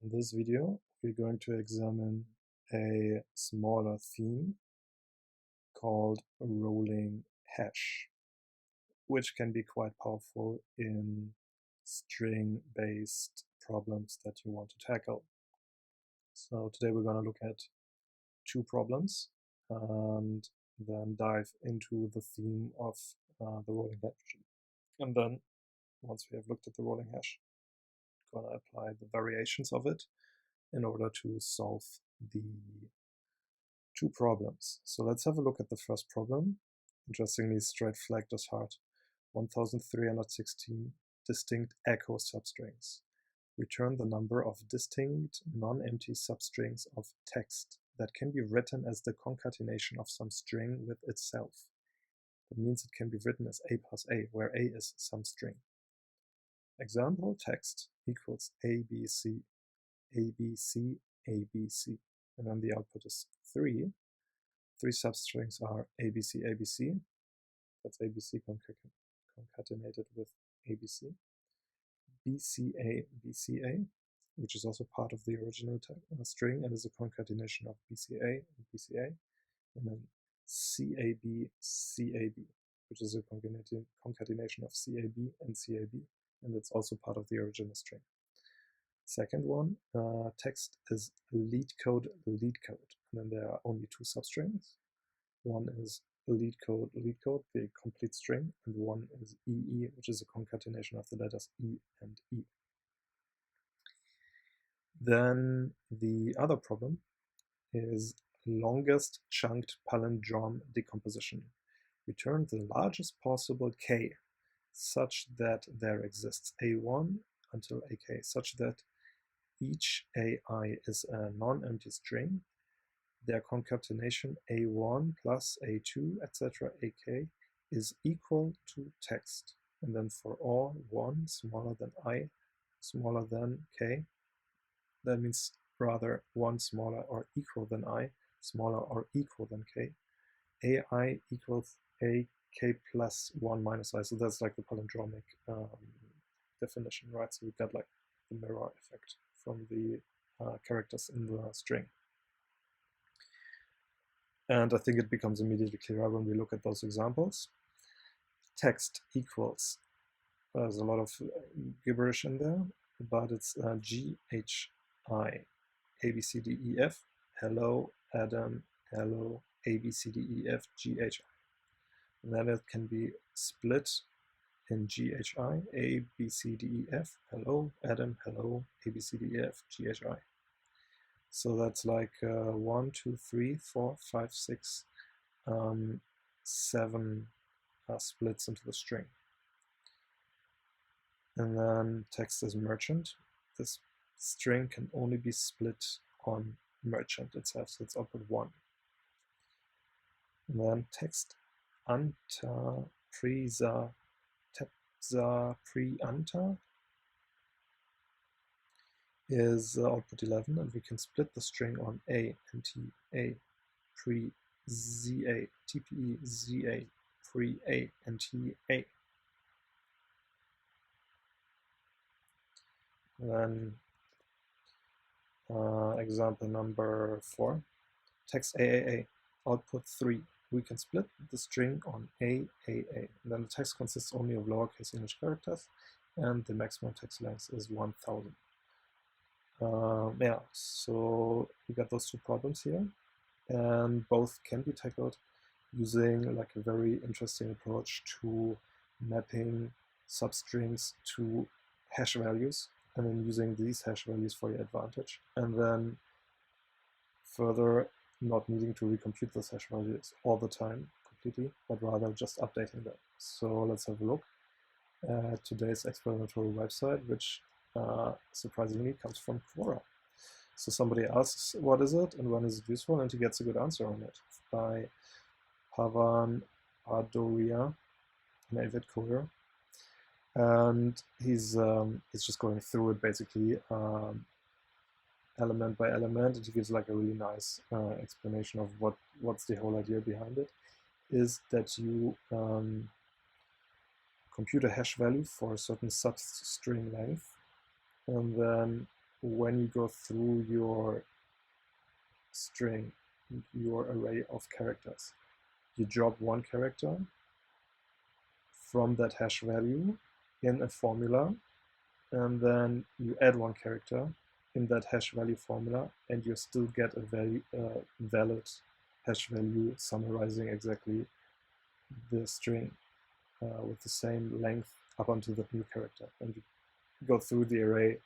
In this video, we're going to examine a smaller theme called rolling hash, which can be quite powerful in string-based problems that you want to tackle. So today we're going to look at two problems and then dive into the theme of the rolling hash. And then once we have looked at the rolling hash, we're going to apply the variations of it in order to solve the two problems. So let's have a look at the first problem. Interestingly, straight flagged as hard. 1316 distinct echo substrings. Return the number of distinct non-empty substrings of text that can be written as the concatenation of some string with itself. That means it can be written as a plus a, where a is some string. Example text equals ABC, ABC, ABC, and then the output is 3. 3 substrings are ABC, ABC, that's ABC concatenated with ABC, BCA, BCA, which is also part of the original string and is a concatenation of BCA and BCA, and then CAB, CAB, which is a concatenation of CAB and CAB, and it's also part of the original string. Second one, text is lead code, and then there are only 2 substrings. One is lead code, the complete string, and one is EE, which is a concatenation of the letters E and E. Then the other problem is longest chunked palindrome decomposition. Return the largest possible k such that there exists A1 until AK, such that each AI is a non-empty string. Their concatenation A1 plus A2, etc., AK is equal to text. And then for all 1 smaller than I, smaller than K, that means rather 1 smaller or equal than I, smaller or equal than K, AI equals AK plus 1 minus I. So that's like the palindromic definition, right? So we got like the mirror effect from the characters in the string. And I think it becomes immediately clearer when we look at those examples. Text equals, there's a lot of gibberish in there, but it's GHI, ABCDEF, hello, Adam, hello, ABCDEF, GHI. And then it can be split in GHI, ABCDEF, hello, Adam, hello, ABCDEF, GHI. So that's like 1, 2, 3, 4, 5, 6, 7 splits into the string. And then text is merchant. This string can only be split on merchant itself, so it's output 1. And then text anta, prisa, tepsa, pre anta is output 11, and we can split the string on A and T, A, pre, ZA, TPE, ZA, pre, A, and T, A. Then example number 4, text AAA, output 3. We can split the string on AAA. And then the text consists only of lowercase English characters, and the maximum text length is 1000. Yeah, so we got those two problems here, and both can be tackled using like a very interesting approach to mapping substrings to hash values, and then using these hash values for your advantage, and then further not needing to recompute those hash values all the time completely, but rather just updating them. So let's have a look at today's explanatory website, which surprisingly comes from Quora. So somebody asks what is it and when is it useful, and he gets a good answer on it by Pavan Adoria, an avid coder. And he's just going through it basically element by element, and he gives like a really nice explanation of what's the whole idea behind it. Is that you compute a hash value for a certain substring length, and then when you go through your string, your array of characters, you drop one character from that hash value in a formula, and then you add one character in that hash value formula, and you still get a very valid hash value summarizing exactly the string with the same length up until the new character. And you go through the array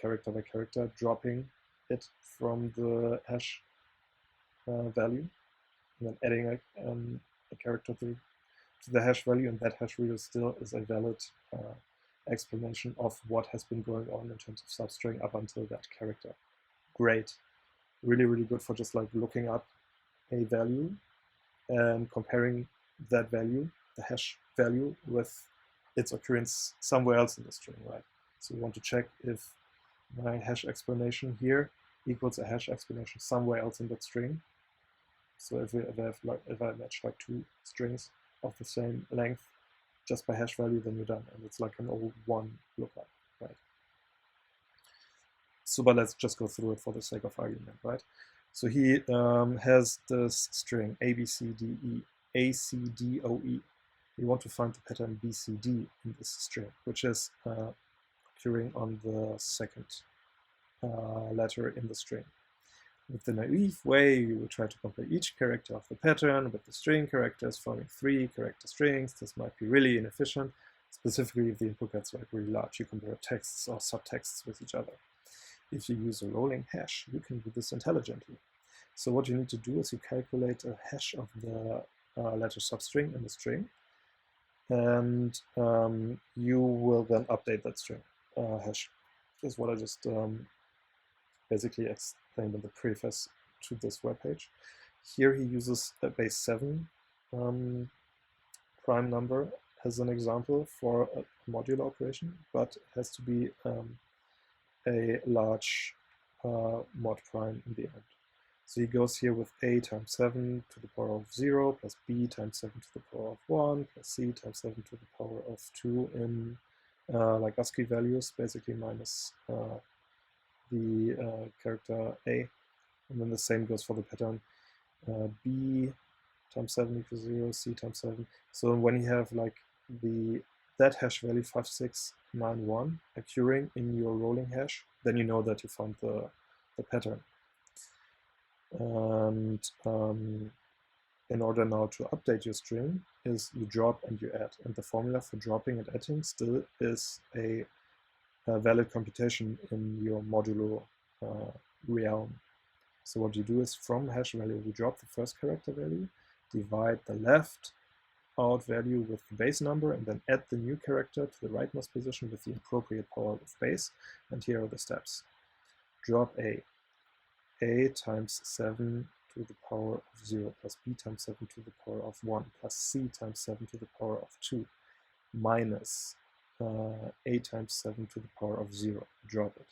character by character, dropping it from the hash value, and then adding a character to the hash value, and that hash value still is a valid explanation of what has been going on in terms of substring up until that character. Great. Really, really good for just like looking up a value and comparing that value, the hash value, with its occurrence somewhere else in the string, right? So we want to check if my hash explanation here equals a hash explanation somewhere else in that string. So if I match like two strings of the same length just by hash value, then you're done, and it's like an O1 lookup, right? So, but let's just go through it for the sake of argument, right? So he has this string ABCDE, ACDOE. We want to find the pattern BCD in this string, which is occurring on the second letter in the string. With the naive way, we will try to compare each character of the pattern with the string characters, forming 3 character strings. This might be really inefficient, specifically if the input gets like really large. You compare texts or subtexts with each other. If you use a rolling hash, you can do this intelligently. So what you need to do is you calculate a hash of the letter substring in the string, and you will then update that string hash. This is what I just basically explained in the preface to this webpage. Here he uses a base 7 prime number as an example for a modular operation, but it has to be a large mod prime in the end. So he goes here with a times 7 to the power of 0 plus b times 7 to the power of 1 plus c times 7 to the power of 2 in like ASCII values, basically minus the character a. And then the same goes for the pattern b times 7 equals 0, c times 7. So when you have like that hash value 5691 occurring in your rolling hash, then you know that you found the pattern. And in order now to update your string is you drop and you add. And the formula for dropping and adding still is a valid computation in your modulo realm. So what you do is from hash value, we drop the first character value, divide the left out value with the base number, and then add the new character to the rightmost position with the appropriate power of base. And here are the steps. Drop a times 7 to the power of 0 plus b times 7 to the power of 1 plus c times 7 to the power of 2 minus a times 7 to the power of 0. Drop it.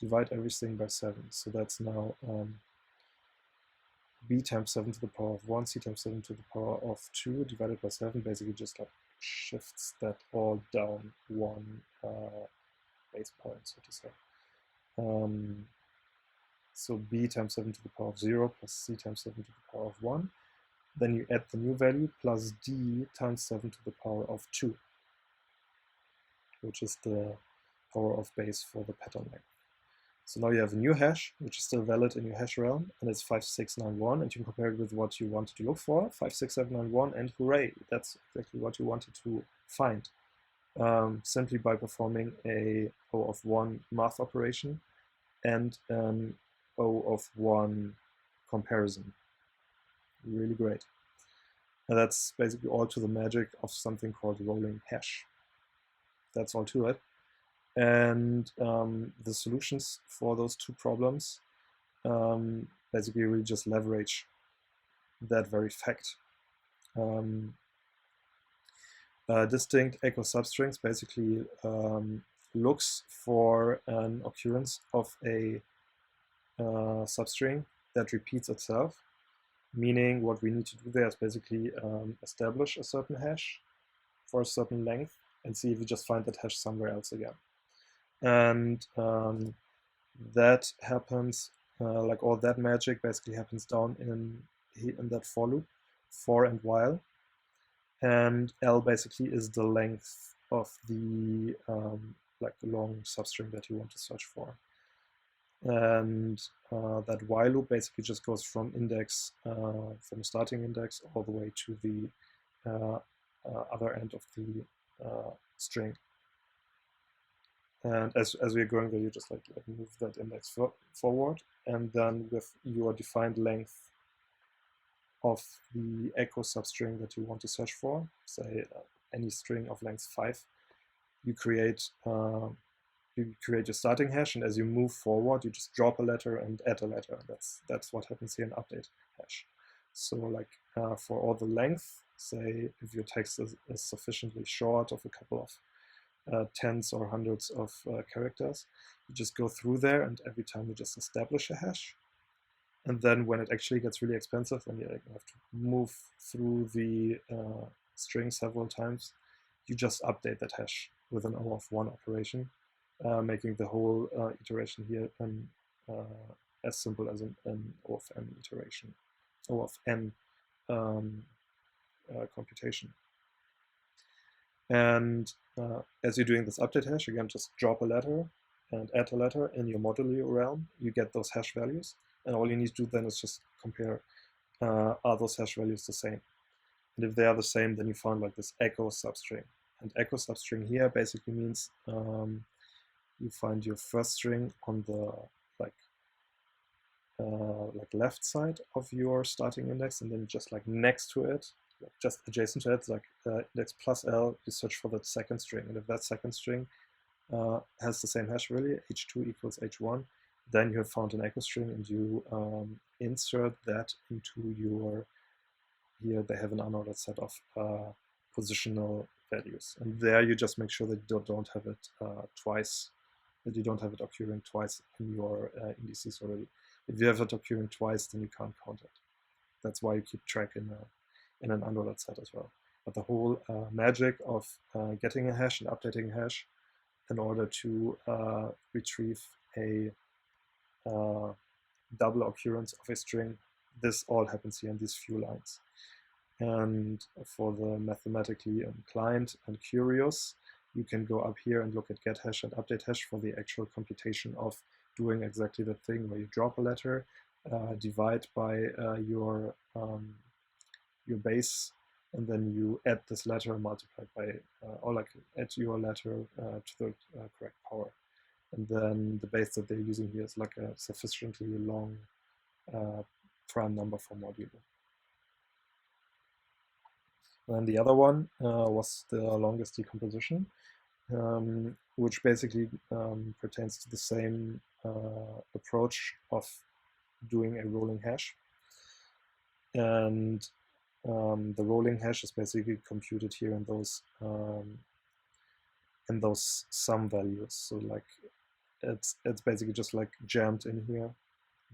Divide everything by 7. So that's now b times 7 to the power of 1, c times 7 to the power of 2 divided by 7, basically just like shifts that all down one base point, so to say. So b times 7 to the power of 0 plus c times 7 to the power of 1. Then you add the new value plus d times 7 to the power of 2, which is the power of base for the pattern length. So now you have a new hash, which is still valid in your hash realm, and it's 5691, and you can compare it with what you wanted to look for, 56791, and hooray, that's exactly what you wanted to find. Simply by performing a O of 1 math operation and an O of 1 comparison. Really great. And that's basically all to the magic of something called rolling hash. That's all to it. And the solutions for those two problems basically really just leverage that very fact. Distinct echo substrings basically looks for an occurrence of a substring that repeats itself, meaning what we need to do there is basically establish a certain hash for a certain length and see if we just find that hash somewhere else again. And that happens, like all that magic basically happens down in that for loop, for and while. And L basically is the length of the like long substring that you want to search for. And that while loop basically just goes from index, from the starting index all the way to the other end of the string. And as we're going there, you just like move that index forward, and then with your defined length of the echo substring that you want to search for, say any string of length 5, you create your starting hash, and as you move forward, you just drop a letter and add a letter. That's what happens here in update hash. So like for all the length, say if your text is sufficiently short of a couple of tens or hundreds of characters, you just go through there, and every time you just establish a hash. And then when it actually gets really expensive, when you have to move through the string several times, you just update that hash with an O of 1 operation, making the whole iteration here as simple as an O of n iteration, O of n computation. And as you're doing this update hash, again, just drop a letter and add a letter in your modulo realm. You get those hash values, and all you need to do then is just compare, are those hash values the same? And if they are the same, then you find like this echo substring. And echo substring here basically means you find your first string on the like left side of your starting index, and then just like next to it, just adjacent to it, like index plus L, you search for that second string. And if that second string has the same hash value, h2 equals h1, then you have found an echo string, and you insert that into your, here they have an unordered set of positional values. And there you just make sure that you don't have it twice, that you don't have it occurring twice in your indices already. If you have it occurring twice, then you can't count it. That's why you keep track in an unordered set as well. But the whole magic of getting a hash and updating a hash in order to retrieve a double occurrence of a string, this all happens here in these few lines. And for the mathematically inclined and curious, you can go up here and look at get hash and update hash for the actual computation of doing exactly that thing where you drop a letter, divide by your base, and then you add this letter multiplied by, or like add your letter to the correct power. And then the base that they're using here is like a sufficiently long prime number for modulo. And the other one was the longest decomposition, which basically pertains to the same approach of doing a rolling hash. And the rolling hash is basically computed here in those sum values. So like it's basically just like jammed in here,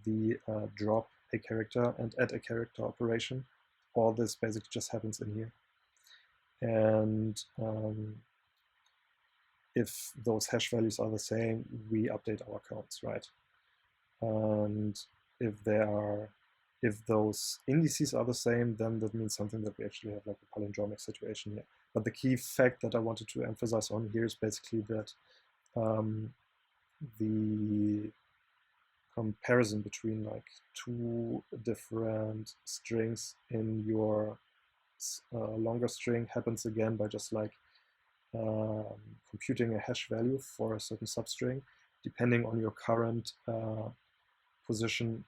the drop a character and add a character operation. All this basically just happens in here. And if those hash values are the same, we update our counts, right? And if those indices are the same, then that means something that we actually have like a palindromic situation here. But the key fact that I wanted to emphasize on here is basically that the comparison between like two different strings in your longer string happens again by just like computing a hash value for a certain substring depending on your current position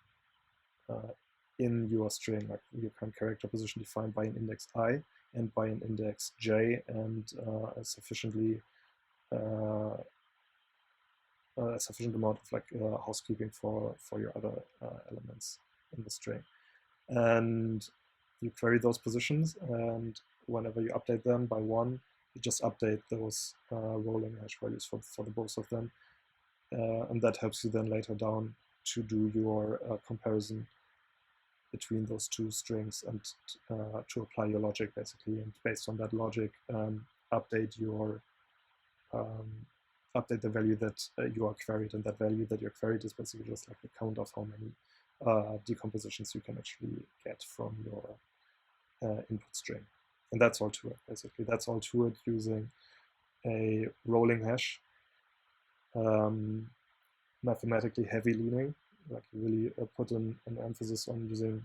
in your string, like your current character position defined by an index I and by an index j, and a sufficient amount of like housekeeping for your other elements in the string. And you query those positions, and whenever you update them by 1, you just update those rolling hash values for the both of them. And that helps you then later down to do your comparison between those two strings and to apply your logic basically, and based on that logic update your update the value that you are queried, and that value that you're queried is basically just like the count of how many decompositions you can actually get from your input string. And that's all to it, basically. That's all to it using a rolling hash, mathematically heavy leaning, like you really put an emphasis on using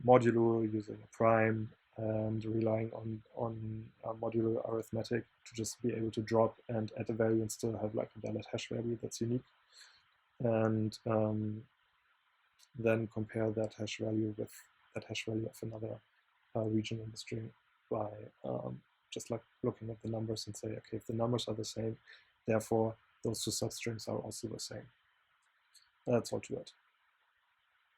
modulo, using a prime, and relying on modular arithmetic to just be able to drop and add a value and still have like a valid hash value that's unique. And then compare that hash value with that hash value of another region in the string by just like looking at the numbers and say, okay, if the numbers are the same, therefore those two substrings are also the same. That's all to it.